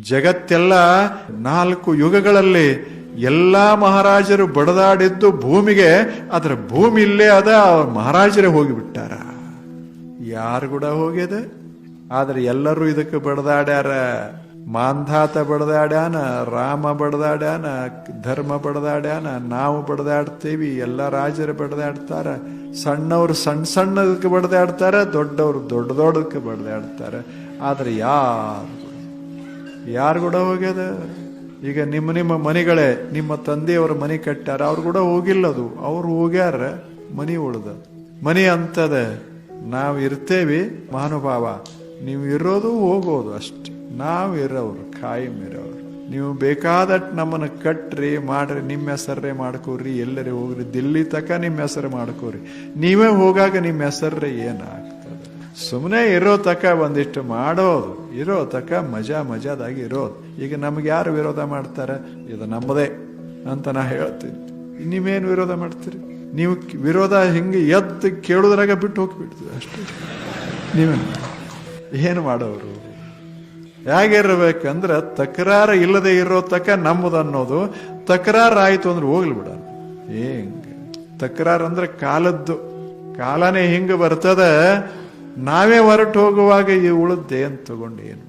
ಜಗತ್ತೆಲ್ಲ 4 ಯುಗಗಳಲ್ಲಿ ಎಲ್ಲಾ ಮಹಾರಾಜರು ಬಡದಾಡಿದ್ದು ಭೂಮಿಗೆ, ಅದರ ಭೂಮಿ ಇಲ್ಲೇ ಅದ, ಮಹಾರಾಜರೇ ಹೋಗಿಬಿಟ್ಟಾರ. ಯಾರು ಕೂಡ ಹೋಗ್ಯದ, ಆದ್ರೆ ಎಲ್ಲರೂ ಇದಕ್ಕೆ ಬಡದಾಡ್ಯಾರ. ಮಾಂಧಾತ ಬಡದಾಡ್ಯಾನ, ರಾಮ ಬಡದಾಡ್ಯಾನ, ಧರ್ಮ ಬಡದಾಡ್ಯಾನ, ನಾವು ಬಡದಾಡ್ತೇವಿ, ಎಲ್ಲ ರಾಜರು ಬಡದಾಡ್ತಾರ. ಸಣ್ಣವ್ರು ಸಣ್ಣ ಸಣ್ಣದಕ್ಕೆ ಬಡದಾಡ್ತಾರೆ, ದೊಡ್ಡವರು ದೊಡ್ಡ ದೊಡ್ಡದಕ್ಕೆ ಬಡದಾಡ್ತಾರೆ. ಆದ್ರೆ ಯಾರು ಕೂಡ ಹೋಗ್ಯದ. ಈಗ ನಿಮ್ಮ ಮನೆಗಳೇ, ನಿಮ್ಮ ತಂದೆಯವರು ಮನೆ ಕಟ್ಟಾರ, ಅವ್ರು ಕೂಡ ಹೋಗಿಲ್ಲದು, ಅವ್ರು ಹೋಗ್ಯಾರ, ಮನಿ ಉಳ್ದ. ಮನಿ ಅಂತದ, ನಾವು ಇರ್ತೇವಿ ಮಹಾನುಭಾವ, ನೀವು ಇರೋದು ಹೋಗೋದು ಅಷ್ಟೆ. ನಾವು ಇರೋರು, ಕಾಯಂ ಇರೋರು. ನೀವು ಬೇಕಾದಟ್ಟು ನಮ್ಮನ್ನು ಕಟ್ರಿ ಮಾಡ್ರಿ, ನಿಮ್ಮ ಹೆಸರೇ ಮಾಡ್ಕೋರಿ, ಎಲ್ಲರೇ ಹೋಗ್ರಿ, ದಿಲ್ಲಿ ತಕ ನಿಮ್ಮ ಹೆಸರು ಮಾಡ್ಕೋರಿ. ನೀವೇ ಹೋಗಾಗ ನಿಮ್ಮ ಹೆಸರೇ ಏನಾಗ್ತದೆ? ಸುಮ್ಮನೆ ಇರೋ ತಕ ಒಂದಿಷ್ಟು ಮಾಡೋದು, ಇರೋ ತಕ ಮಜಾದಾಗಿ ಇರೋದು. ಈಗ ನಮ್ಗೆ ಯಾರು ವಿರೋಧ ಮಾಡ್ತಾರೆ? ಇದು ನಮ್ಮದೇ ಅಂತ ನಾ ಹೇಳ್ತೀನಿ. ನೀವೇನು ವಿರೋಧ ಮಾಡ್ತೀರಿ? ನೀವು ವಿರೋಧ ಹಿಂಗೆ ಎದ್ದು ಕೇಳುದ್ರಾಗ ಬಿಟ್ಟು ಹೋಗಿಬಿಡ್ತೀವಿ ಅಷ್ಟೇ. ನೀವೇನು ಏನು ಮಾಡೋರು? ಹೇಗಿರ್ಬೇಕಂದ್ರೆ ತಕರಾರು ಇಲ್ಲದೆ ಇರೋ ತಕ ನಮ್ಮದು ಅನ್ನೋದು. ತಕರಾರು ಆಯ್ತು ಅಂದ್ರೆ ಹೋಗ್ಲಿ ಬಿಡ. ಹೆಂಗೆ ತಕರಾರು ಅಂದ್ರೆ ಕಾಲದ್ದು, ಕಾಲನೇ ಹಿಂಗೆ ಬರ್ತದ. ನಾವೇ ಹೊರಟು ಹೋಗುವಾಗ ಈ ಉಳಿದ್ದೇನು ತಗೊಂಡು ಏನು